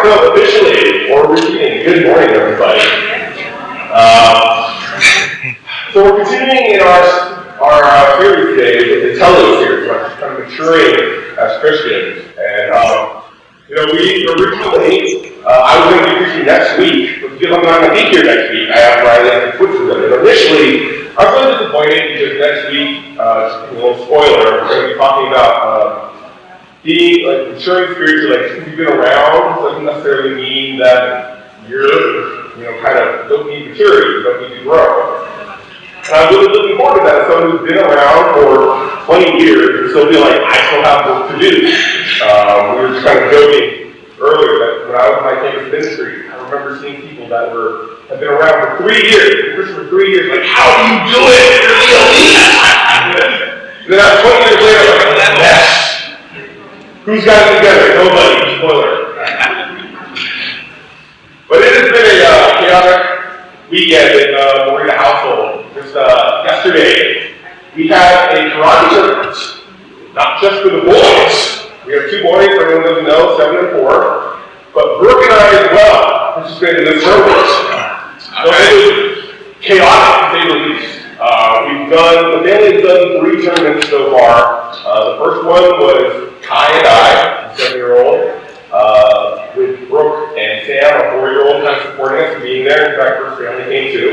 So officially, or repeating, good morning, everybody. So we're continuing in our series today with the teleios series, which is kind of maturing as Christians. And we originally, I was going to be preaching next week, but because I'm not going to be here next week, I have Riley to switch with them. And initially, I was really disappointed because next week, just a little spoiler, we're going to be talking about being maturing spiritually. If you've been around, doesn't necessarily mean that you're, kind of don't need maturity, you don't need to grow. And I'm really looking forward to that. As someone who's been around for 20 years and still feel like I still have work to do. We were just kind of joking earlier that when I was in my campus ministry, I remember seeing people that have been around for 3 years, Christian for 3 years, like, how do you do it? You're the elite. And then 20 years later, I'm like, that mess. Who's got it together? Nobody. Spoiler. But it has been a chaotic weekend in the Marina household. Just yesterday, we had a karate tournament. Not just for the boys. We have 2 boys, for anyone who doesn't know, 7 and 4. But Brooke and I as well participated in this tournament. So it was chaotic, to say the least. The family has done 3 tournaments so far. The first one was Kai and I, 7-year-old, with Brooke and Sam, a 4-year-old, kind of supporting us and being there. In fact, first family came too.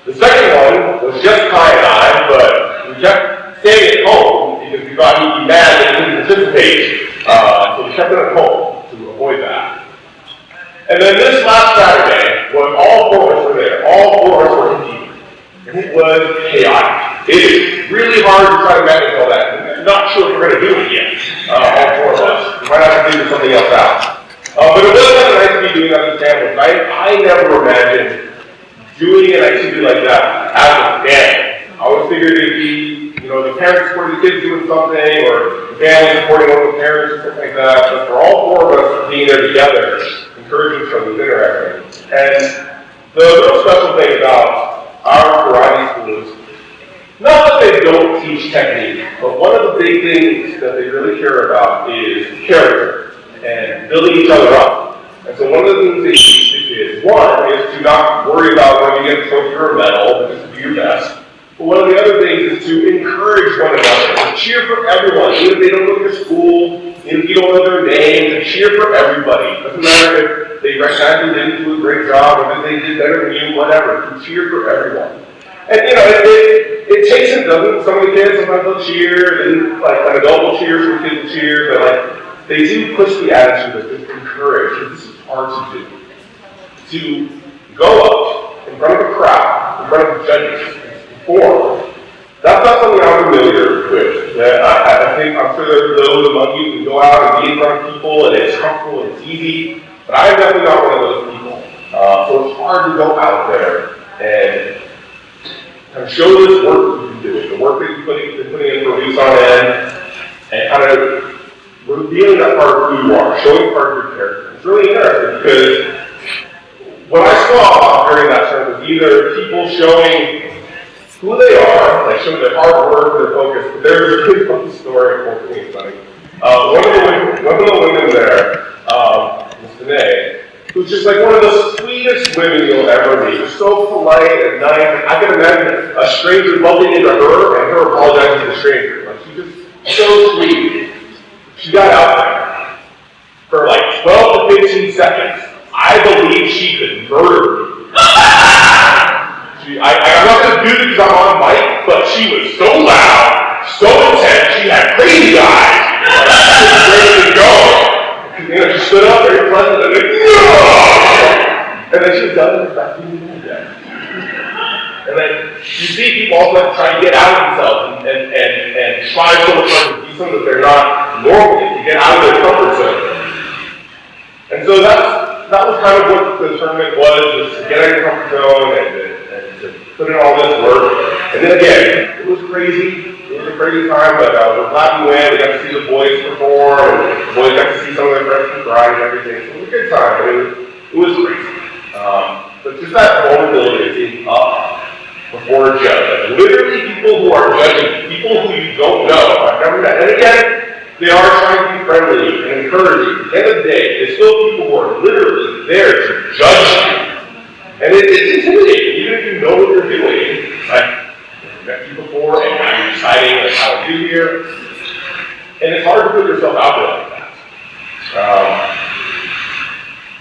The second one was just Kai and I, but we kept staying at home because we thought he'd be mad that he didn't participate. So we kept him at home to avoid that. And then this last Saturday, when all 4 of us were there, all 4 of us were competing. And it was chaotic. It is really hard to try to manage all that. I'm not sure if we're going to do it yet, all 4 of us. We might have to figure something else out. But it was kind of nice to be doing that with families. I never imagined doing an activity like that as a family. I always figured it'd be, the parents supporting the kids doing something, or the family supporting one of the parents, or something like that. But for all 4 of us being there together, encouraging each other was interesting. And the real special thing about our karate school is not that they don't teach technique, but one of the big things that they really care about is character and building each other up. And so one of the things they teach the kids, one, is to not worry about when you get a trophy or a medal, but just to do your best. But one of the other things is to encourage one another, to cheer for everyone, even if they don't go to your school, even if you don't know their name, to cheer for everybody. Doesn't matter if they recognize you didn't do a great job, or if they did better than you, whatever, to cheer for everyone. And it takes and doesn't. Some of the kids sometimes they'll cheer, and an adult will cheer, some kids will cheer, but they do push the attitude of just encourage, because this is hard to do. To go up in front of a crowd, in front of judges, perform, that's not something I'm familiar with. I'm sure there's those among you who can go out and be in front of people, and it's comfortable and it's easy, but I'm definitely not one of those people. So it's hard to go out there and kind of show this work that you've been doing, the work that you've been putting in for weeks on end, and kind of revealing that part of who you are, showing part of your character. It's really interesting because what I saw during that term was either people showing who they are, like showing their hard work, their focus. But there's a really funny story, unfortunately, it's funny. One of the women there, Miss Danae, who's just like one of the sweetest women you'll ever meet. She's so polite and nice. I can imagine a stranger bumping into her and her apologizing to the stranger. Like, she's just so sweet. She got out there for 12 to 15 seconds. I believe she could murder me. I'm not going to do it because I'm on mic, but she was so loud, so intense. She had crazy eyes. She was ready to go. She stood up very pleasant and then, no! And then she was done and back to the again. And then you see people also try to get out of themselves and try so much to be something that they're not normally, to get out of their comfort zone. And so that was kind of what the tournament was to get out of your comfort zone and to put in all this work. And then again, it was crazy. It was a crazy time, but we're glad we went. We got to see the boys perform, and the boys got to see some of their friends ride and everything. So it was a good time, but it was crazy. But just that vulnerability of being up before a judge. Like literally people who are judging, people who you don't know. I've never met. And again, They are trying to be friendly and encouraging. At the end of the day, there's still people who are literally there to judge you. And it's intimidating, even if you know what you're doing. Like, I've met you before, and now you're deciding like, how to do here. And it's hard to put yourself out there like that.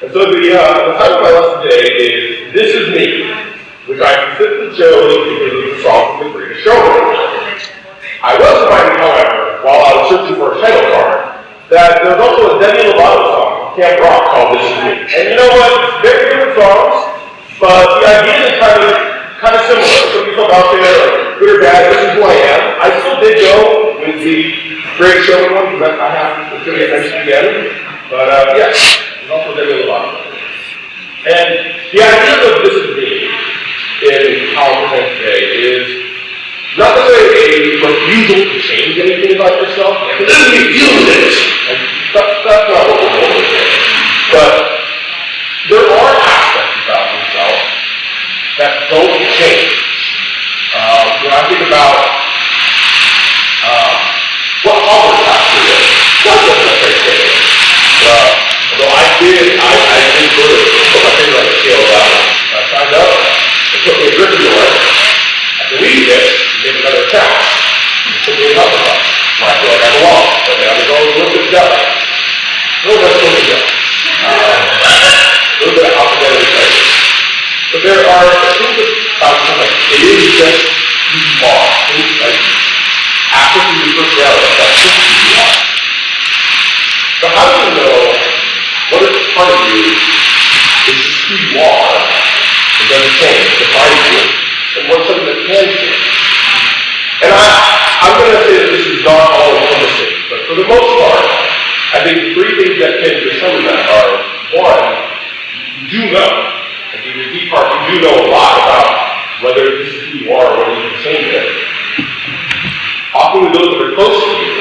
And so the title of my lesson today is This Is Me, which I specifically chose because it's a song from The Greatest Showman. I was reminded, however, while I was searching for a title card, that there's also a Demi Lovato song from Camp Rock called This Is Me. And you know what? Very different songs, but the idea is kind of similar. Some people out there, like, good or bad, this is who I am. I still did go with the Greatest Showman one, because I have to get mentioned again. But yeah, there's also Demi Lovato. And the idea of This Is Me in how I present today is not necessarily a refusal to change anything about yourself. Like, let me deal with it. And that's not what we're going with. But there are aspects about yourself that don't change. When I think about what Harvard pastor is, not just a great thing. Although I did sort of put my finger on the scale of that one. I signed up, they put me in Gryffindor. I deleted it, and gave another account. They put me in Hufflepuff. I feel like I belong. But then I was always a little bit jealous. A little bit jealous. A little bit of alphabetic crisis. But there are things about something like, it is just who you are. Things like, after you personality, that's just who you are. So how do you know what is part of you is just who you are, and doesn't change, defines you, and what's something that can change? And I'm going to say that this is not all encompassing, but for the most part, I think the three things that can determine that are, one, you do know. Like in your deep heart, you do know a lot about whether this is who you are or whether you can change it. Often with those that are close to you,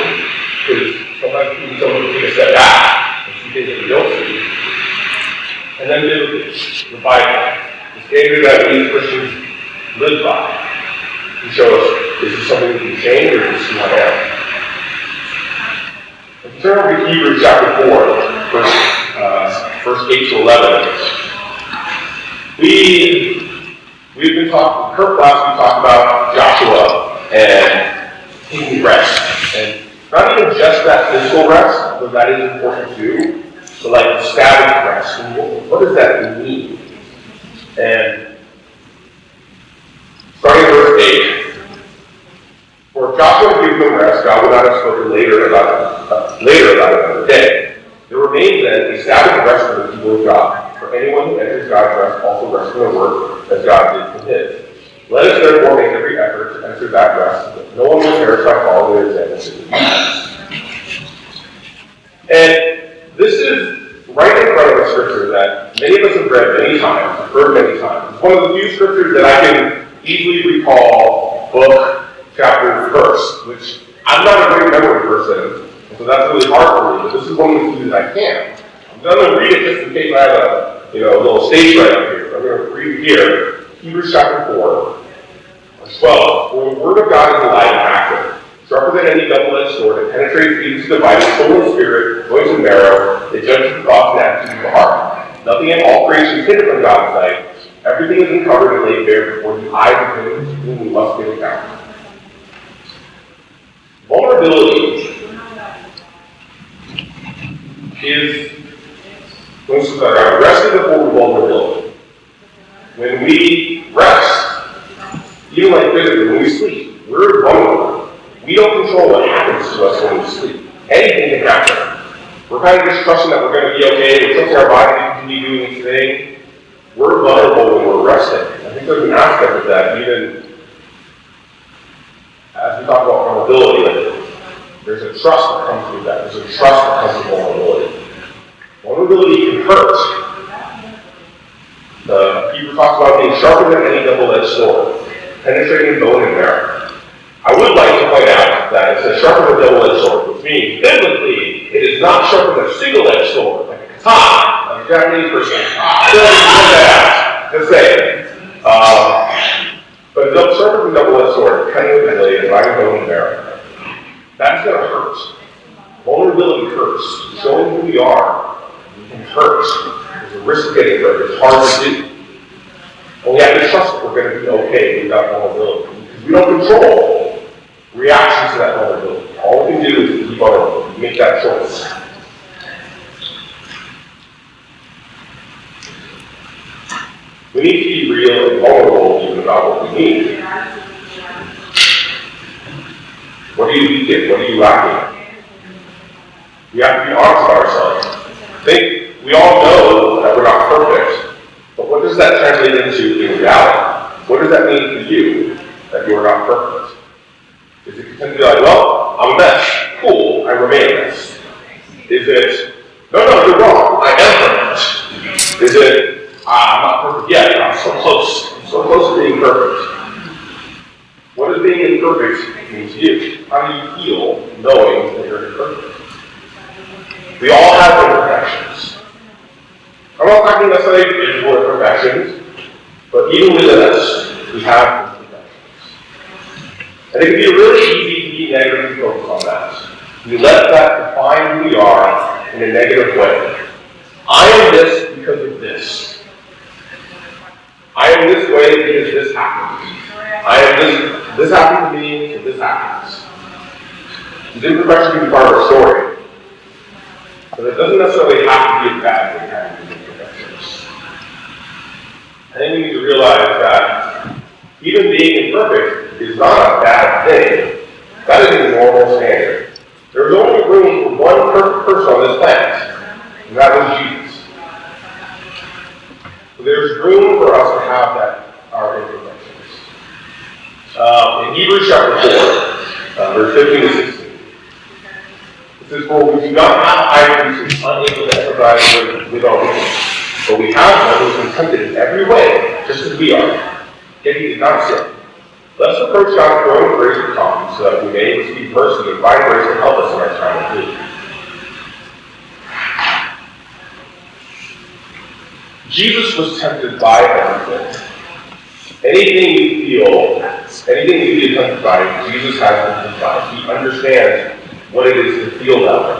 because sometimes even someone will take a step back and see things that we don't see. And then biblically, the Bible, the standard that we as Christians live by, to show us, is this something we can change or is this who I am? If you turn over to Hebrews chapter 4, verse 8 to 11, we've been talking, Kurt last week talked about Joshua and taking rest. And not even just that physical rest, although that is important too, but like the Sabbath rest. And what does that mean? And starting in verse 8, for Joshua gave them rest, God would not have spoken later about it another day. There remains then a Sabbath rest for the people of God. For anyone who enters God's rest also rests from their work, as God did from his. Let us therefore make every effort to enter that rest, that no one will perish by following their examples of the past. And this is right in front of a scripture that many of us have read many times, heard many times. It's one of the few scriptures that I can easily recall book, chapter, verse, which I'm not a great memory person, and so that's really hard for me, but this is one of the few that I can. I'm going to read it just in case I have a little stage right up here. I'm going to read it here. Hebrews chapter 4, verse 12. For the word of God is alive and active, sharper than any double-edged sword, it penetrates even to dividing soul and spirit, joints and marrow, it judges the thoughts and attitudes of the heart. Nothing in all creation is hidden from God's sight. Everything is uncovered and laid bare before the eyes of him to whom we must give account. Vulnerability is resting before vulnerability. When we rest, even like physically, when we sleep, we're vulnerable. We don't control what happens to us when we sleep. Anything can happen. We're kind of just trusting that we're going to be okay, we're trusting our body to continue doing its thing. We're vulnerable when we're resting. I think there's an aspect of that, even as we talk about vulnerability, like, there's a trust that comes through that. There's a trust that comes with vulnerability. Vulnerability can hurt. The Hebrew talks about being sharper than any double-edged sword, penetrating bone and marrow. I would like to point out that it says sharper than a double-edged sword, which means biblically it is not sharper than a single-edged sword, like a katana, like a Japanese person. Just saying. But it's sharper than a double-edged sword, cutting with the blade, dividing bone and marrow. That's going to hurt. Vulnerability hurts. Showing who we are can hurt. There's a risk of getting hurt. It's hard to do. And we have to trust that we're going to be okay with that vulnerability. Because we don't control reactions to that vulnerability. All we can do is be vulnerable, make that choice. We need to be real and vulnerable even about what we need. What are you weak in? What are you lacking? We have to be honest with ourselves. I think we all know that we're not perfect, but what does that translate into in reality? What does that mean for you that you are not perfect? Is it tend to be like, well, I'm a mess. Cool, I remain a mess. Is it, no, you're wrong. I am perfect. Is it, I'm not perfect yet. I'm so close. I'm so close to being perfect. What does being imperfect mean to you? How do you feel knowing that you're imperfect? We all have imperfections. I'm not talking necessarily visual imperfections, but even within us, we have imperfections. And it can be really easy to be negatively focused on that. We let that define who we are in a negative way. I am this because of this. I am this way because this happens. I am this happened to me, so this happens. These imperfections can be part of our story. But it doesn't necessarily have to be a bad thing having these imperfections. I think we need to realize that even being imperfect is not a bad thing. That is a normal standard. There is only room for one perfect person on this planet, and that was Jesus. So there's room for us to have our imperfections. In Hebrews chapter 4, verse 15 to 16, it says, "For we do not have a high priest who is unable to empathize with our weakness, but we have one who has been tempted in every way, just as we are, yet he did not sin. Let us approach God's throne of grace with confidence, so that we may receive mercy and find grace to help us in our time of need." Jesus was tempted by everything. Anything you feel, anything you get tempted by, Jesus has been tempted by. He understands what it is to feel that way.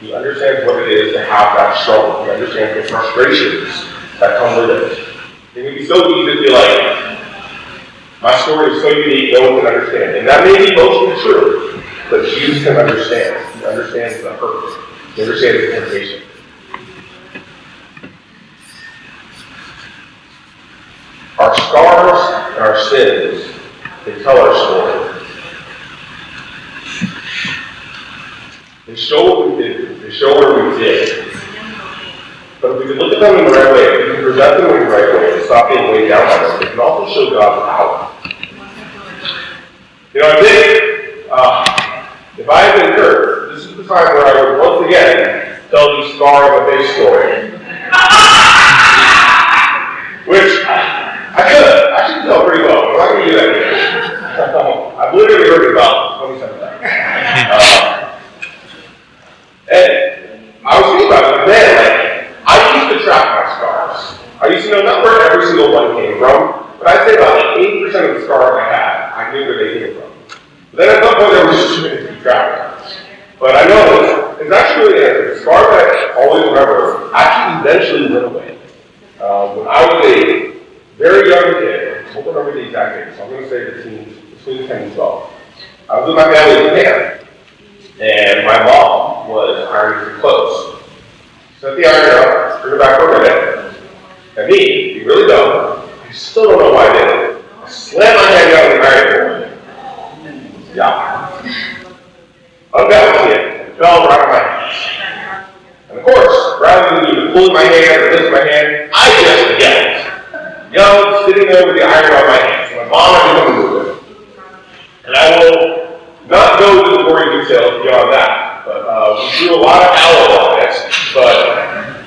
He understands what it is to have that struggle. He understands the frustrations that come with it. It can be so easy to be like, my story is so unique, no one can understand. And that may be mostly true, but Jesus can understand. He understands the hurt. He understands the temptation. Our scars and our sins, they tell our story. They show what we did. They show where we did. But if we can look at them in the right way, if we can present them in the right way, and stop being weighed down by them, they can also show God's power. You know, I think if I had been hurt, this is the time where I would once again tell the scar of a face story. Which I could. I should tell pretty well. I'm not going to do that again. I've literally heard it about 27 times. And I was thinking about it, but man, I used to track my scars. I used to know not where every single one came from, but I'd say about 80% of the scars I had, I knew where they came from. But then at some point there was just too many to keep track of. But I know it's actually really interesting. The scars that I always remember actually eventually went away. When I was a very young kid, I don't remember the exact age, so I'm going to say between 10 and 12. I was with my family in Japan. And my mom was ironing some clothes. Set the iron up, threw it back for a minute. And me, being really dumb, I still don't know why I did it. I slammed my hand down the iron board. Yeah. Unbalancing it, and fell right on my hand. And of course, rather than even pulling my hand or lifting my hand, I just yelled. Yelled, sitting there with the iron on my hand. So my mom had to move it. And I will not go into the gory details beyond that, but we threw a lot of aloe on it. But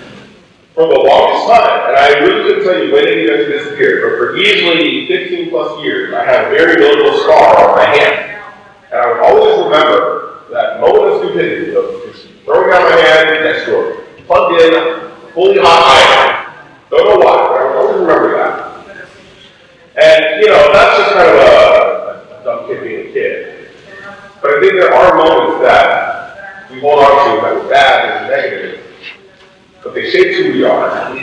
for the longest time, and I really couldn't tell you when it eventually disappeared, but for easily 15 plus years, I had a very notable scar on my hand. And I would always remember that moment of stupidity of just throwing down my hand next to a plugged in, fully hot iron. Don't know why, but I would always remember that. And, you know, that's just kind of a dumb kid being a kid. But I think there are moments that we hold on to that were bad and negative, but they shaped who we are.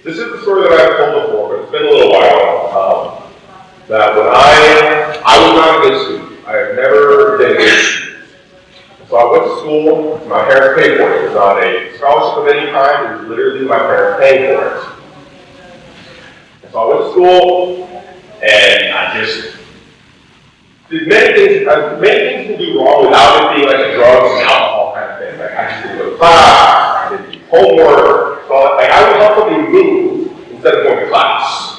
This is the story that I've told before, but it's been a little while. That when I was not a good student. I have never been a good student. So I went to school, my parents paid for it. It was not a scholarship of any kind, it was literally my parents paying for it. And so I went to school, and I just did many things to do wrong without it being like a drugs and alcohol kind of thing. Like I just didn't go to class, I didn't do homework, so like I would help something move instead of going to class.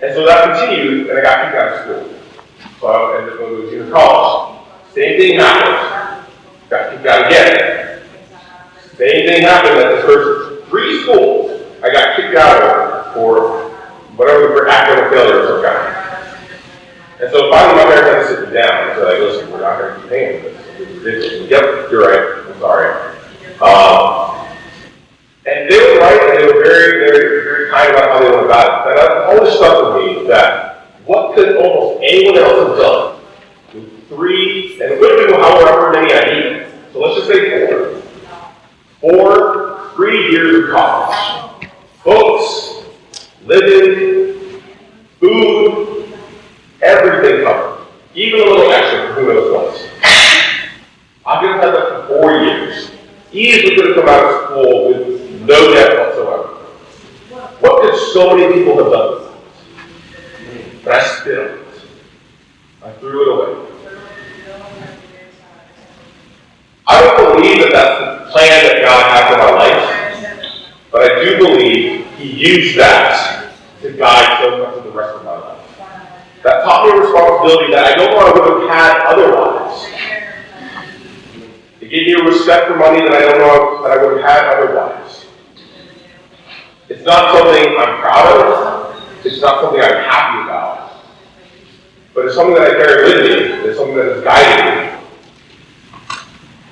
And so that continued, and I got kicked out of school. So I ended up going to junior college. Same thing happened. Got kicked out again. Same thing happened at the first 3 schools I got kicked out of for whatever for academic failure of some kind. And so finally my parents had to sit me down and say, like, listen, we're not going to keep paying for this. It's ridiculous. Yep, you're right. I'm sorry. And they were right, and they were very, very, very kind about how they went about it. And that always stuck with me that what could almost anyone else have done with 3, and it would have been however many I needed. So let's just say 4 3 years of college. Books, living, food, everything covered. Even a little extra for who knows what. I could have had that for 4 years. Easily could have come out of school with no debt whatsoever. What could so many people have done with it? But I spit on it. I threw it away. I don't believe that that's the plan that God had for my life, but I do believe He used that to guide so much of the rest of my life. That taught me a responsibility that I don't know I would have had otherwise. It gave me a respect for money that I don't know that I would have had otherwise. It's not something I'm proud of. It's not something I'm happy about. But it's something that I carry with me. It's something that has guided me.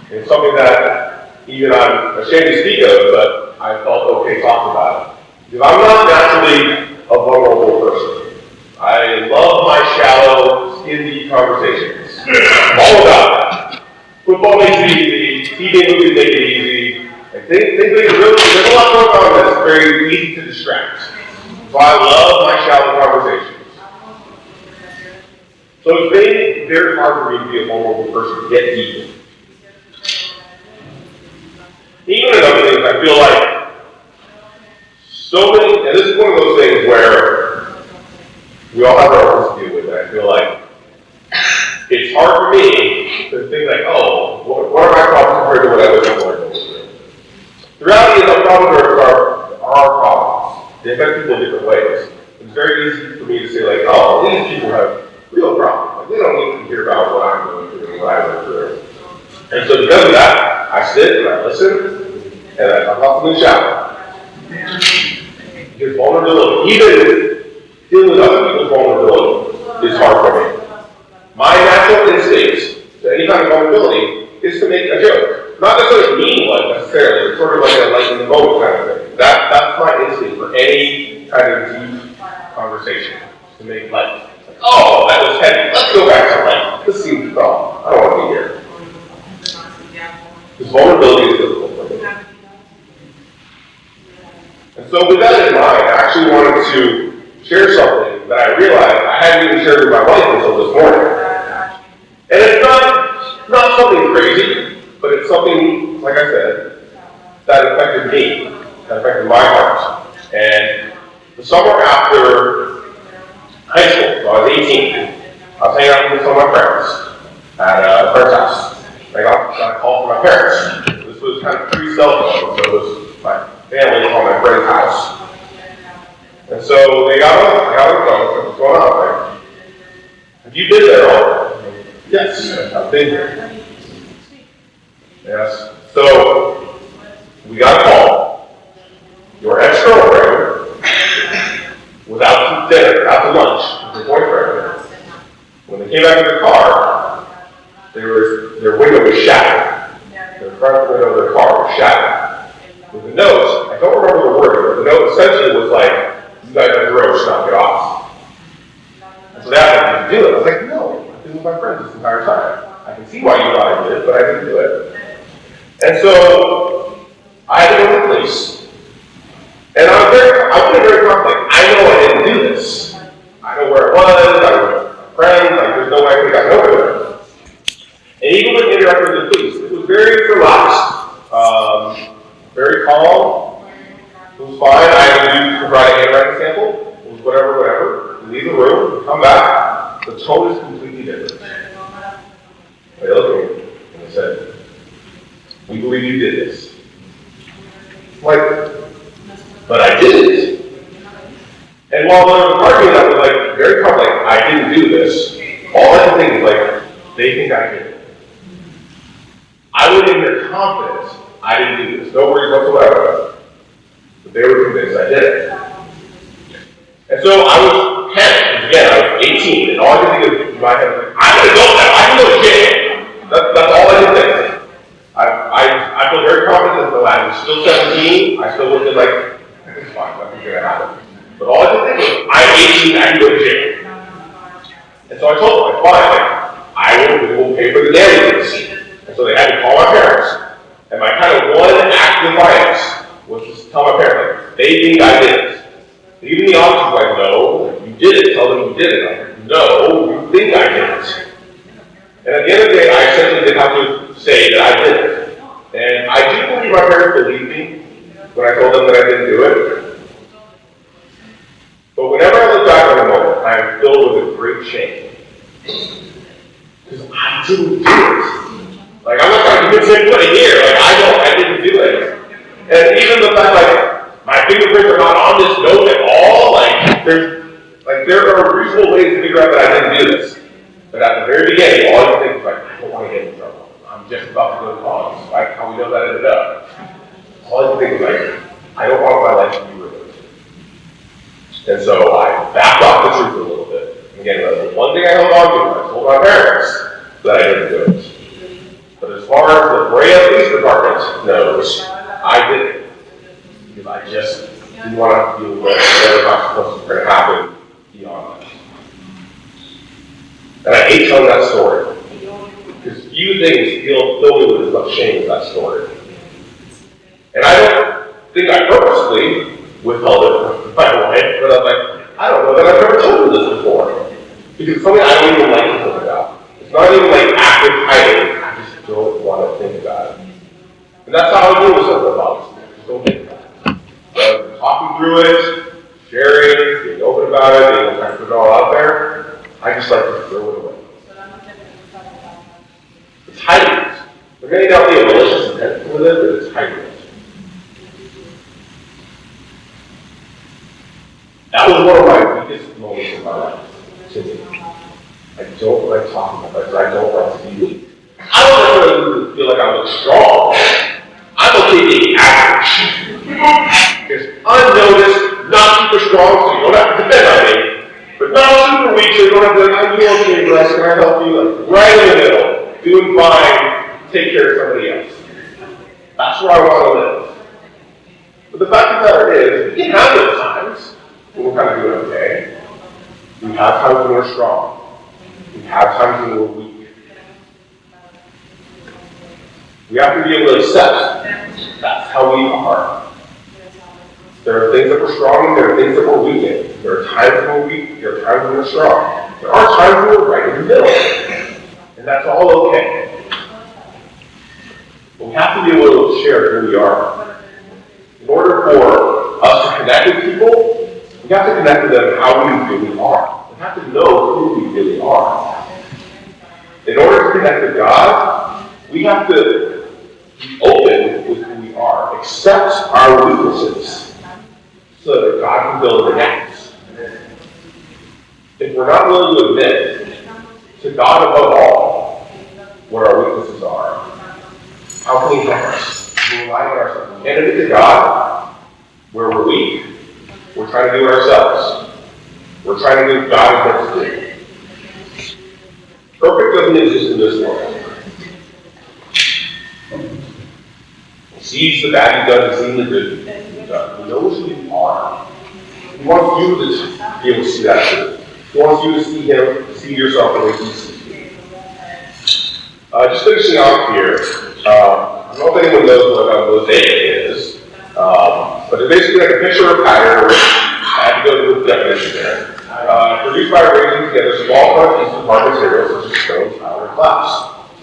It's something that even I'm ashamed to speak of, but I felt okay talking about it. Because I'm not naturally a vulnerable person. I love my shallow, skin-deep conversations. I'm all about that. Football makes it easy. TV movies make it easy. There's a lot going on that's very easy to distract. So I love my shallow conversations. So it's made it very hard for me to be a vulnerable person, to get deep. Even in other things, I feel like so many, and this is one of those things where we all have our own to deal with, and I feel like it's hard for me to think like, oh, what are my problems compared to what I was before? The reality is our problems are our problems. They affect people in different ways. It's very easy for me to say like, oh, these people have real problems. Like, they don't need to hear about what I'm going through and what I went through. And so because of that, I sit and I listen, and I talk about the shower. Because vulnerability, even dealing with other people's vulnerability, is hard for me. My natural instinct to any kind of vulnerability is to make a joke. Not necessarily mean one necessarily, it's sort of like a light in the moment kind of thing. That's my instinct for any kind of deep conversation, to make light. Like, oh, that was heavy. Let's go back to light. This seems wrong. I don't want to be here. Because vulnerability is difficult for me. And so with that in mind, I actually wanted to share something that I realized I hadn't even shared with my wife until this morning. And it's not something crazy, but it's something, like I said, that affected me, that affected my heart. And the summer after high school, so I was 18, I was hanging out with some of my friends at a friend's house. I got a call from my parents. This was kind of pre-cell phone, so it was my family on my friend's house. And so they got on the phone, said, what's going on? Like, have you been there already? Yes, I've been here. Yes. So we got a call. Your ex-girlfriend was out to dinner, out to lunch with her boyfriend. When they came back to their car, their window was shattered. The front window of their car was shattered. With a note, I don't remember the wording, but the note essentially was like, you guys are gross, knock it off. And so they asked me, did you do it? I was like, no, I've been with my friends this entire time. I can see why you thought I did, but I this. And I wasn't very confident. I know I didn't do this. I know where it was, I know my friends, like there's no way I could have gotten over it. And even when interacting with the police, it was very relaxed, very calm. It was fine. I had to provide a handwriting sample. It was whatever. We leave the room, come back. The tone is completely different. They looked at me and they said, "We believe you did this." Like, but I didn't. And while they're arguing, I was like very confident, like, I didn't do this. All I can think is like, they think I did it. I went in there confident I didn't do this. No worries whatsoever. But they were convinced I did it. And so I was panicked. Again, I was 18, and all I could think of in my head was like, I'm going to go now. I can go to jail. That's all I could think. I feel very confident that I was still 17. I still looked at like, it's fine, nothing's going to happen. But all I could think was, I'm 18, I can go to jail. And so I told them, fine, we will pay for the damages. And so they had to call my parents. And my kind of one act of defiance was to tell my parents, like, they think I did it. Even the officer was like, no, you did it. Tell them you did it. I'm like, no, you think I did it. And at the end of the day, I essentially did have to say that I did it. And I do believe my parents believed me when I told them that I didn't do it. But whenever I look back on the moment, I am filled with a great shame. Because I didn't do it. Like, I'm not trying to convince anybody here. Like, I didn't do it. And even the fact, like, my fingerprints are not on this note at all. There are reasonable ways to figure out that I didn't do this. But at the very beginning, all you think is like, I don't want to get in trouble. I'm just about to go to college. Like how we know that ended up. All you think is like, I don't want my life to be ruined. And so I backed off the truth a little bit. And again, that's the one thing I held on to. I told my parents that I didn't do it. But as far as the Brea Police Department knows, I didn't. Because I just didn't want to deal with whatever consequences were going to happen beyond that. And I hate telling that story. Because few things fill me with as much shame as that story. And I don't think I purposely withheld it from my wife, but I'm like, I don't know that I've ever told you this before. Because it's something I don't even like to think about. It's not even like active hiding. I just don't want to think about it. And that's how I deal with some of the problems. I just don't think about it. Talking through it, sharing, being open about it, being kind of put it all out there, I just like to throw it away. It's hiding it. There may not be a malicious intent with it, but it's hiding it. That was one of my weakest moments in my life. To me. I don't like talking about it. I don't like to be weak. I don't necessarily feel like I look strong. I'm okay being average. Just unnoticed, not super strong, so you don't have to depend on me. But not super weak, so you don't have to be like, I'm doing okay, Bryce, can I help you? Like, right in the middle, doing fine, take care of somebody else. That's where I want to live. But the fact of the matter is, we can have those times when we're kind of doing okay. We have times when we're strong. We have times when we're weak. We have to be able to accept that's how we are. There are things that we're strong in, there are things that we're weak in. There are times when we're weak, there are times when we're strong. There are times when we're right in the middle. And that's all okay. But we have to be able to share who we are. In order for us to connect with people, we have to connect with them how we really are. We have to know who we really are. In order to connect with God, we have to be open with who we are, accept our weaknesses, so that God can build the gaps. If we're not willing to admit to God above all what our weaknesses are, how can He help us? We rely on ourselves. We can't admit to God where we're weak. We're trying to do it ourselves. We're trying to do what God wants us to do. Perfect doesn't exist in this world. He sees the bad you've done, he's seen the good you've done. He knows who you are. He wants you to be able to see that too. He wants you to see Him, see yourself the way He sees you. Just finishing off here, I don't know if anyone knows what a mosaic is. But it's basically like a picture of pattern. I had to go to the definition there. Produced by arranging together small quantities of hard materials such as stone, tile, or glass.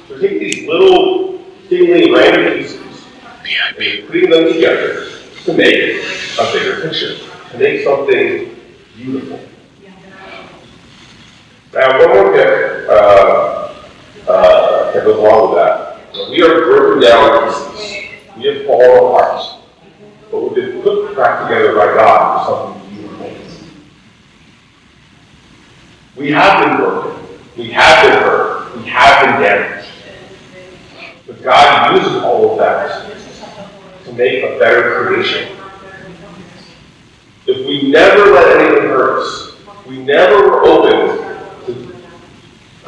So taking these little, seemingly random pieces and putting them together to make a bigger picture, to make something beautiful. Now, one more tip that goes along with that. We are broken down pieces. We have fallen apart. But we've been put back together by God for something beautiful. We have been broken. We have been hurt. We have been damaged. But God uses all of that to make a better creation. If we never let anything hurt us, we never were open to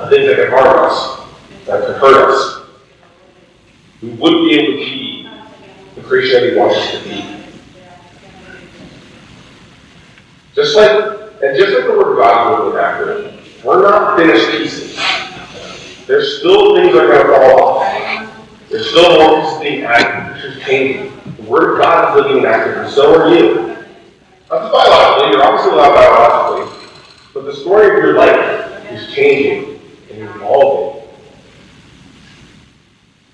things that could harm us, that could hurt us, we wouldn't be able to be the creation that He wants us to be. Just like the Word of God is really accurate, we're not finished pieces. There's still things that are going to fall off. There's still more pieces being added. It's just changing. The Word of God is living and active, and so are you. Not biologically, you're obviously alive biologically, but the story of your life is changing and evolving.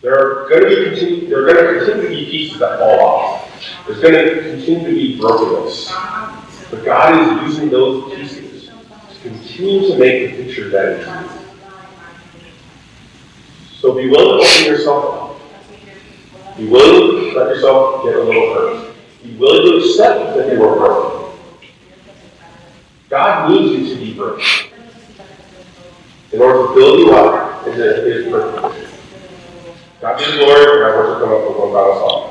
There are going to continue to be pieces that fall off. There's going to continue to be brokenness. But God is using those pieces to continue to make the picture that is true. So be willing to open yourself up. Be willing to let yourself get a little hurt. Be willing to accept that you are broken. God needs you to be broken in order to build you up into His purpose. God be the glory, and I want to come up with one final song.